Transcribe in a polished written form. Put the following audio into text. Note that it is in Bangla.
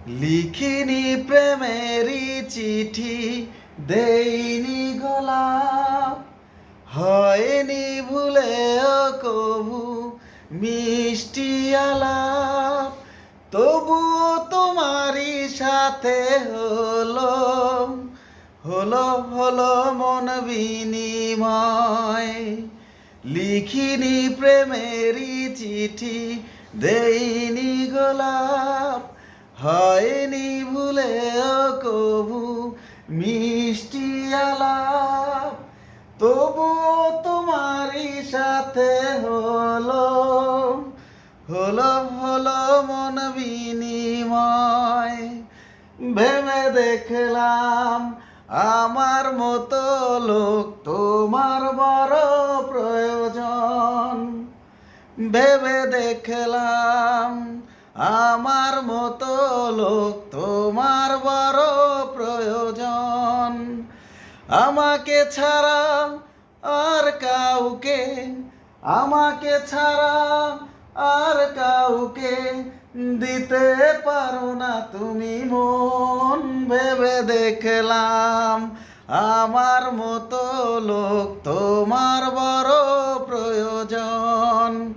লিখিনি প্রেমেরই চিঠি, দেইনি গোলাপ, হয়নি ভুলেও কভু মিষ্টি আলাপ। তবুও তোমারই সাথে হলো হলো হলো মন বিনিময়। লিখিনি প্রেমেরই চিঠি, দেইনি গোলাপ, হয়নি ভুলেও কভু মিষ্টি আলাপ। তবুও তোমারই সাথে হলো হলো হলো মন বিনিময়। ভেবে দেখলাম আমার মতো লোক তোমার বড় প্রয়োজন। ভেবে দেখলাম আমার মতো লোক তোমার বড় প্রয়োজন। আমাকে ছাড়া আর কাউকে, আমাকে ছাড়া আর কাউকে দিতে পারো না তুমি মন। ভেবে দেখলাম আমার মতো লোক তোমার বড় প্রয়োজন।